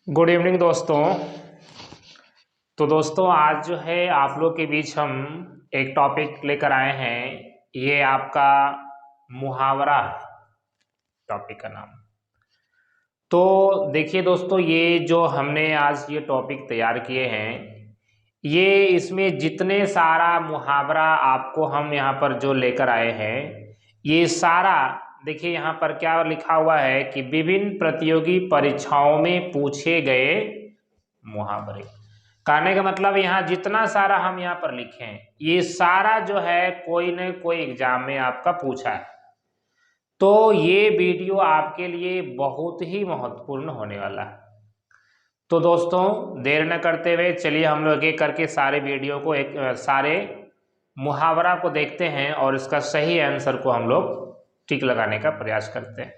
Good evening दोस्तों। तो दोस्तों आज जो है आप लोग के बीच हम एक टॉपिक लेकर आए हैं। ये आपका मुहावरा है टॉपिक का नाम। तो देखिए दोस्तों, ये जो हमने आज ये टॉपिक तैयार किए हैं, ये इसमें जितने सारा मुहावरा आपको हम यहाँ पर जो लेकर आए हैं, ये सारा देखिए यहाँ पर क्या लिखा हुआ है कि विभिन्न प्रतियोगी परीक्षाओं में पूछे गए मुहावरे। कहने का मतलब यहाँ जितना सारा हम यहाँ पर लिखे हैं, ये सारा जो है कोई न कोई एग्जाम में आपका पूछा है। तो ये वीडियो आपके लिए बहुत ही महत्वपूर्ण होने वाला है। तो दोस्तों देर न करते हुए चलिए हम लोग एक करके सारे वीडियो को सारे मुहावरा को देखते हैं और इसका सही आंसर को हम लोग टिक लगाने का प्रयास करते हैं।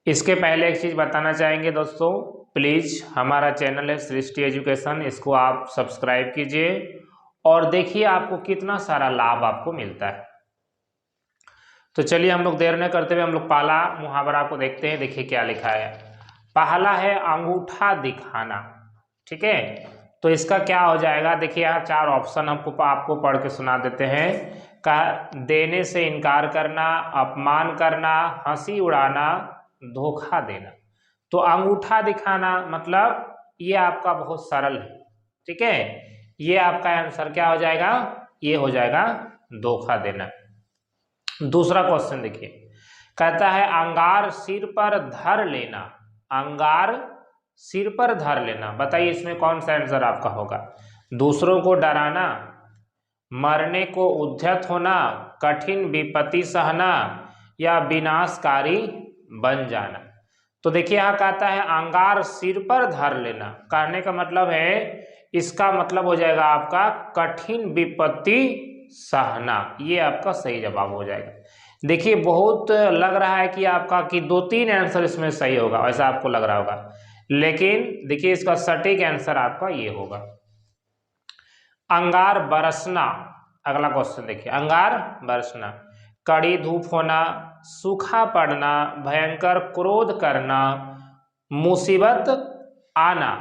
इसके पहले एक चीज़ बताना चाहेंगे दोस्तों, प्लीज़ हमारा चैनल है सृष्टि एजुकेशन, इसको आप सब्सक्राइब कीजिए और देखिए आपको कितना सारा लाभ आपको मिलता है। तो चलिए हम लोग देर न करते हुए हम लोग पहला मुहावरा को देखते हैं। देखिए क्या लिखा है। पहला है अंगूठा दिखाना। ठीक है, तो इसका क्या हो जाएगा, देखिए यहाँ चार ऑप्शन आपको पढ़ के सुना देते हैं। देने से इनकार करना, अपमान करना, हंसी उड़ाना, धोखा देना। तो अंगूठा दिखाना मतलब ये आपका बहुत सरल है। ठीक है, ये आपका आंसर क्या हो जाएगा, ये हो जाएगा धोखा देना। दूसरा क्वेश्चन देखिए, कहता है अंगार सिर पर धर लेना। अंगार सिर पर धर लेना, बताइए इसमें कौन सा आंसर आपका होगा। दूसरों को डराना, मरने को उद्यत होना, कठिन विपत्ति सहना, या विनाशकारी बन जाना। तो देखिए यहाँ कहता है अंगार सिर पर धर लेना, कहने का मतलब है इसका मतलब हो जाएगा आपका कठिन विपत्ति सहना। ये आपका सही जवाब हो जाएगा। देखिए बहुत लग रहा है कि आपका कि 2-3 आंसर इसमें सही होगा, ऐसा आपको लग रहा होगा, लेकिन देखिए इसका सटीक आंसर आपका ये होगा अंगार बरसना। अगला क्वेश्चन देखिए, अंगार बरसना, कड़ी धूप होना, सूखा पड़ना, भयंकर क्रोध करना, मुसीबत आना।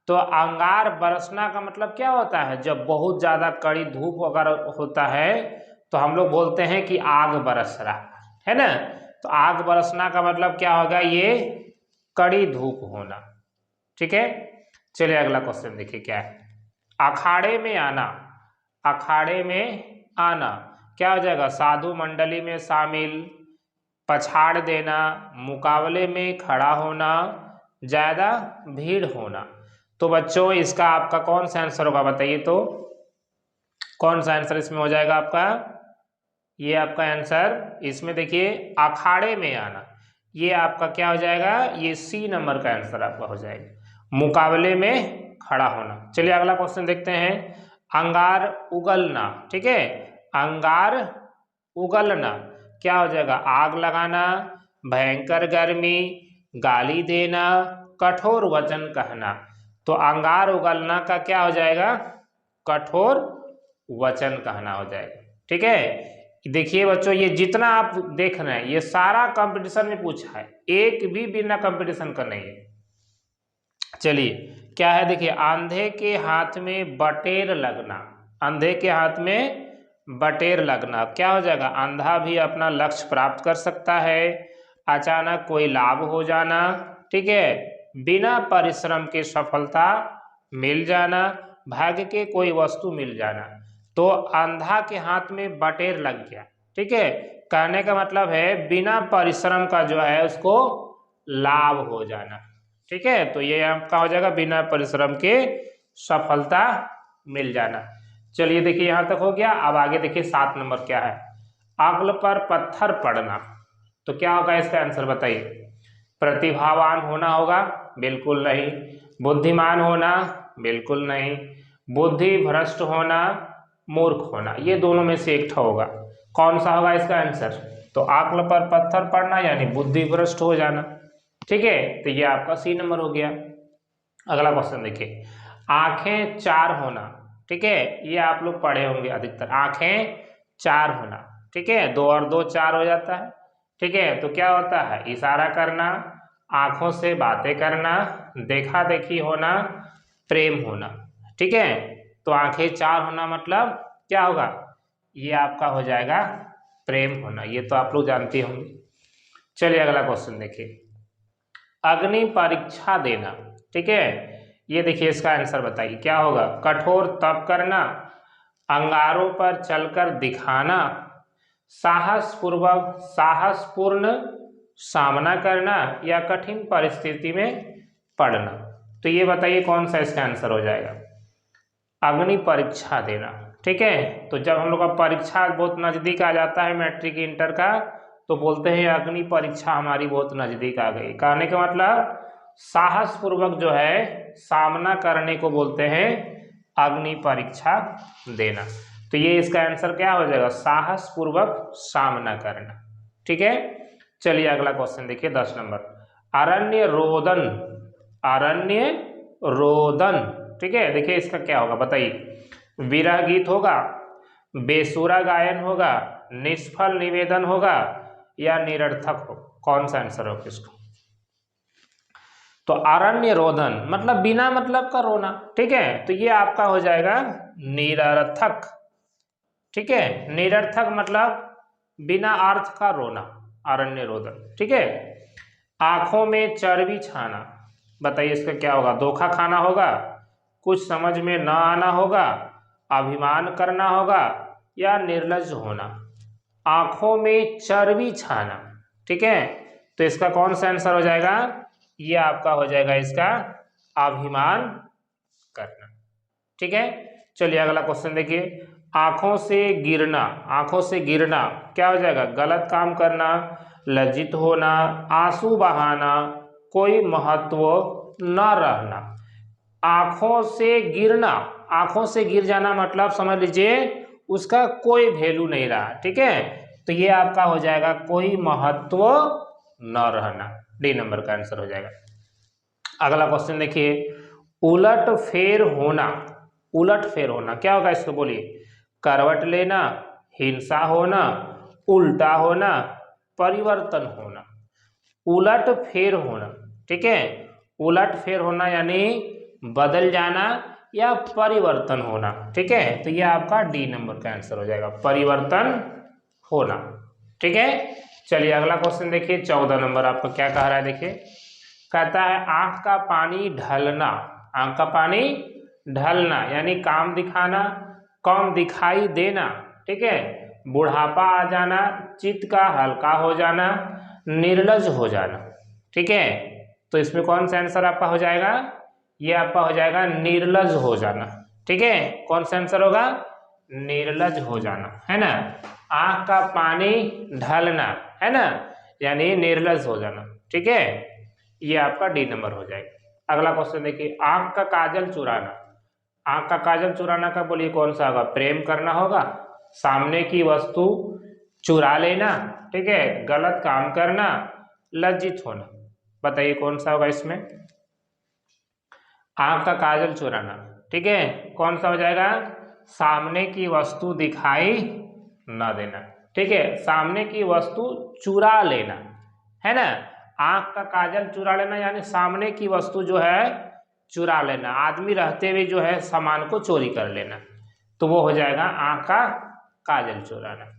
तो अंगार बरसना का मतलब क्या होता है, जब बहुत ज्यादा कड़ी धूप अगर होता है तो हम लोग बोलते हैं कि आग बरस रहा है ना। तो आग बरसना का मतलब क्या होगा, ये कड़ी धूप होना। ठीक है, चलिए अगला क्वेश्चन देखिए क्या है। अखाड़े में आना। अखाड़े में आना क्या हो जाएगा, साधु मंडली में शामिल, पछाड़ देना, मुकाबले में खड़ा होना, ज्यादा भीड़ होना। तो बच्चों इसका आपका कौन सा आंसर होगा, बताइए तो कौन सा आंसर इसमें हो जाएगा आपका। ये आपका आंसर इसमें देखिए अखाड़े में आना, ये आपका क्या हो जाएगा, ये सी नंबर का आंसर आपका हो जाएगा, मुकाबले में खड़ा होना। चलिए अगला क्वेश्चन देखते हैं। अंगार उगलना। ठीक है, अंगार उगलना क्या हो जाएगा, आग लगाना, भयंकर गर्मी, गाली देना, कठोर वचन कहना। तो अंगार उगलना का क्या हो जाएगा, कठोर वचन कहना हो जाएगा। ठीक है, देखिए बच्चों ये जितना आप देख रहे हैं ये सारा कंपटीशन में पूछा है, एक भी बिना कंपटीशन का नहीं है। चलिए क्या है देखिए, अंधे के हाथ में बटेर लगना। अंधे के हाथ में बटेर लगना क्या हो जाएगा, अंधा भी अपना लक्ष्य प्राप्त कर सकता है, अचानक कोई लाभ हो जाना। ठीक है, बिना परिश्रम के सफलता मिल जाना, भाग्य के कोई वस्तु मिल जाना। तो अंधा के हाथ में बटेर लग गया। ठीक है, कहने का मतलब है बिना परिश्रम का जो है उसको लाभ हो जाना। ठीक है, तो ये आपका हो जाएगा बिना परिश्रम के सफलता मिल जाना। चलिए देखिए यहाँ तक हो गया। अब आगे देखिए 7 नंबर क्या है, अक्ल पर पत्थर पड़ना। तो क्या होगा इसका आंसर बताइए। प्रतिभावान होना होगा, बिल्कुल नहीं। बुद्धिमान होना, बिल्कुल नहीं। बुद्धि भ्रष्ट होना, मूर्ख होना, ये दोनों में से एक होगा। कौन सा होगा इसका आंसर, तो अक्ल पर पत्थर पड़ना यानी बुद्धि भ्रष्ट हो जाना। ठीक है, तो ये आपका सी नंबर हो गया। अगला क्वेश्चन देखिए, आंखें चार होना। ठीक है, ये आप लोग पढ़े होंगे अधिकतर, आंखें चार होना। ठीक है, 2 और 2 4 हो जाता है। ठीक है, तो क्या होता है, इशारा करना, आंखों से बातें करना, देखा देखी होना, प्रेम होना। ठीक है, तो आंखें चार होना मतलब क्या होगा, ये आपका हो जाएगा प्रेम होना, ये तो आप लोग जानते होंगे। चलिए अगला क्वेश्चन देखिए, अग्नि परीक्षा देना। ठीक है, ये देखिए इसका आंसर बताइए क्या होगा, कठोर तप करना, अंगारों पर चलकर दिखाना, साहसपूर्ण सामना करना, या कठिन परिस्थिति में पड़ना। तो ये बताइए कौन सा इसका आंसर हो जाएगा, अग्नि परीक्षा देना। ठीक है, तो जब हम लोग का परीक्षा बहुत नजदीक आ जाता है मैट्रिक इंटर का, तो बोलते हैं अग्नि परीक्षा हमारी बहुत नजदीक आ गई। कहने का मतलब साहस पूर्वक जो है सामना करने को बोलते हैं अग्नि परीक्षा देना। तो ये इसका आंसर क्या हो जाएगा, साहस पूर्वक सामना करना। ठीक है, चलिए अगला क्वेश्चन देखिए 10 नंबर, अरण्य रोदन। अरण्य रोदन, ठीक है, देखिए इसका क्या होगा बताइए, विरह गीत होगा, बेसुरा गायन होगा, निष्फल निवेदन होगा, या निरर्थक हो, कौन सा आंसर होगा इसको। तो अरण्य रोदन मतलब बिना मतलब का रोना। ठीक है, तो ये आपका हो जाएगा निरर्थक। ठीक है, निरर्थक मतलब बिना अर्थ का रोना, अरण्य रोदन। ठीक है, आंखों में चर्बी छाना, बताइए इसका क्या होगा, धोखा खाना होगा, कुछ समझ में न आना होगा, अभिमान करना होगा, या निर्लज्ज होना। आंखों में चर्बी छाना, ठीक है, तो इसका कौन सा आंसर हो जाएगा, ये आपका हो जाएगा इसका अभिमान करना। ठीक है, चलिए अगला क्वेश्चन देखिए, आंखों से गिरना। आंखों से गिरना क्या हो जाएगा, गलत काम करना, लज्जित होना, आंसू बहाना, कोई महत्व न रहना। आंखों से गिरना, आंखों से गिर जाना मतलब समझ लीजिए उसका कोई वैल्यू नहीं रहा। ठीक है, तो ये आपका हो जाएगा कोई महत्व न रहना, डी नंबर का आंसर हो जाएगा। अगला क्वेश्चन देखिए, उलट फेर होना। उलट फेर होना क्या होगा इसको बोलिए, करवट लेना, हिंसा होना, उल्टा होना, परिवर्तन होना। उलट फेर होना, ठीक है, उलट फेर होना यानी बदल जाना या परिवर्तन होना। ठीक है, तो ये आपका डी नंबर का आंसर हो जाएगा, परिवर्तन होना। ठीक है, चलिए अगला क्वेश्चन देखिए 14 नंबर आपका क्या कह रहा है देखिए, कहता है आंख का पानी ढलना। आंख का पानी ढलना यानी काम दिखाना, कम दिखाई देना। ठीक है, बुढ़ापा आ जाना, चित्त का हल्का हो जाना, निर्लज हो जाना। ठीक है, तो इसमें कौन सा आंसर आपका हो जाएगा, ये आपका हो जाएगा निर्लज हो जाना। ठीक है, कौन सा आंसर होगा, निर्लज हो जाना, है ना। आंख का पानी ढलना, है ना, यानी निर्लज हो जाना। ठीक है, ये आपका डी नंबर हो जाएगा। अगला क्वेश्चन देखिए, आंख का काजल चुराना। आंख का काजल चुराना का बोलिए कौन सा होगा, प्रेम करना होगा, सामने की वस्तु चुरा लेना, ठीक है, गलत काम करना, लज्जित होना। बताइए कौन सा होगा इसमें, आंख का काजल चुराना। ठीक है, कौन सा हो जाएगा, सामने की वस्तु दिखाई न देना। ठीक है, सामने की वस्तु चुरा लेना, है ना। आंख का काजल चुरा लेना यानी सामने की वस्तु जो है चुरा लेना, आदमी रहते हुए जो है सामान को चोरी कर लेना, तो वो हो जाएगा आंख का काजल चुराना।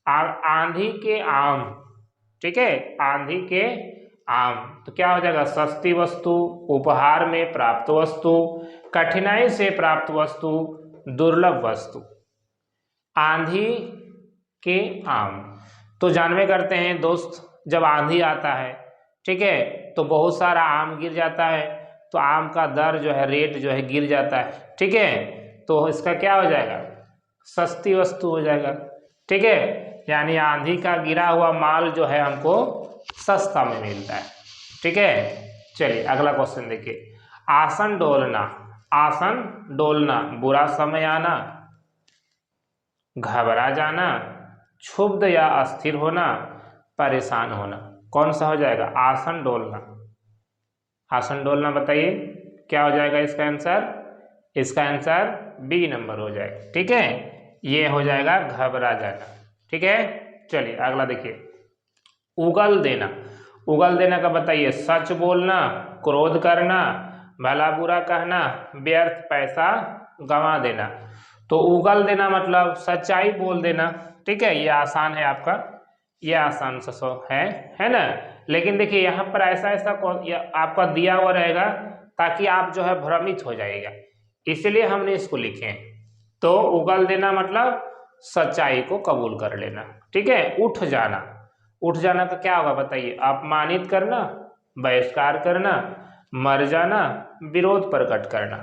आंधी के आम, ठीक है, आंधी के आम, तो क्या हो जाएगा, सस्ती वस्तु, उपहार में प्राप्त वस्तु, कठिनाई से प्राप्त वस्तु, दुर्लभ वस्तु। आंधी के आम, तो जानवे करते हैं दोस्त, जब आंधी आता है, ठीक है, तो बहुत सारा आम गिर जाता है, तो आम का दर जो है, रेट जो है गिर जाता है। ठीक है, तो इसका क्या हो जाएगा, सस्ती वस्तु हो जाएगा। ठीक है, यानी आंधी का गिरा हुआ माल जो है हमको सस्ता में मिलता है। ठीक है, चलिए अगला क्वेश्चन देखिए, आसन डोलना। आसन डोलना, बुरा समय आना, घबरा जाना, क्षुब्ध या अस्थिर होना, परेशान होना। कौन सा हो जाएगा, आसन डोलना। आसन डोलना बताइए क्या हो जाएगा इसका आंसर, इसका आंसर बी नंबर हो जाएगा। ठीक है, ये हो जाएगा घबरा जाना। ठीक है, चलिए अगला देखिए, उगल देना। उगल देना का बताइए, सच बोलना, क्रोध करना, भला बुरा कहना, व्यर्थ पैसा गंवा देना। तो उगल देना मतलब सच्चाई बोल देना, ठीक है, ये आसान है आपका, ये आसान सा है ना। लेकिन देखिए यहाँ पर ऐसा आपका दिया हुआ रहेगा ताकि आप जो है भ्रमित हो जाएगा, इसलिए हमने इसको लिखे हैं। तो उगल देना मतलब सच्चाई को कबूल कर लेना, ठीक है। उठ जाना, उठ जाना का क्या होगा बताइए, अपमानित करना, बहिष्कार करना, मर जाना, विरोध प्रकट करना,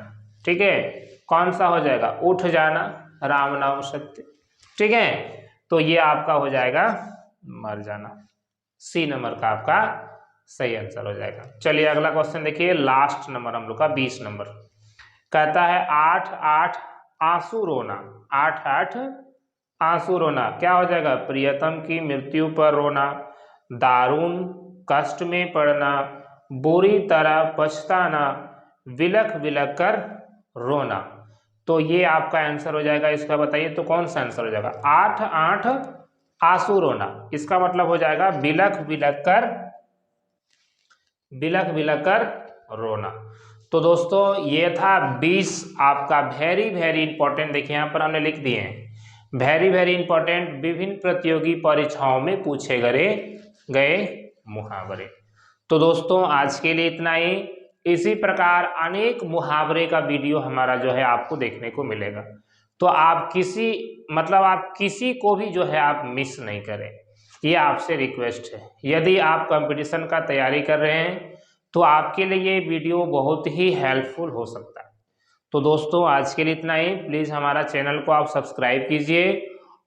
ठीक है। कौन सा हो जाएगा, उठ जाना, राम नाम सत्य, ठीक है। तो ये आपका हो जाएगा मर जाना, सी नंबर का आपका सही आंसर हो जाएगा। चलिए अगला क्वेश्चन देखिए, लास्ट नंबर हम लोग का 20 नंबर, कहता है 8 आंसू रोना, 8 आंसू रोना क्या हो जाएगा, प्रियतम की मृत्यु पर रोना, दारुण कष्ट में पड़ना, बुरी तरह पछताना, विलख विलख कर रोना। तो ये आपका आंसर हो जाएगा, इसका बताइए तो कौन सा आंसर हो जाएगा, 8 आंसू रोना, इसका मतलब हो जाएगा विलख विलख कर रोना। तो दोस्तों ये था 20 आपका वेरी वेरी इंपॉर्टेंट, देखिए यहाँ पर हमने लिख दिए हैं, वेरी वेरी इंपॉर्टेंट विभिन्न प्रतियोगी परीक्षाओं में पूछे गए मुहावरे। तो दोस्तों आज के लिए इतना ही, इसी प्रकार अनेक मुहावरे का वीडियो हमारा जो है आपको देखने को मिलेगा। तो आप किसी को भी जो है आप मिस नहीं करें, ये आपसे रिक्वेस्ट है। यदि आप कंपटीशन का तैयारी कर रहे हैं तो आपके लिए ये वीडियो बहुत ही हेल्पफुल हो सकता है। तो दोस्तों आज के लिए इतना ही, प्लीज़ हमारा चैनल को आप सब्सक्राइब कीजिए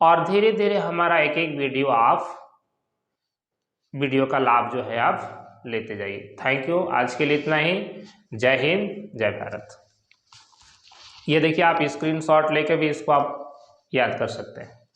और धीरे धीरे हमारा एक एक वीडियो का लाभ जो है आप लेते जाइए। थैंक यू, आज के लिए इतना ही। जय हिंद, जय भारत। ये देखिए आप स्क्रीनशॉट लेके भी इसको आप याद कर सकते हैं।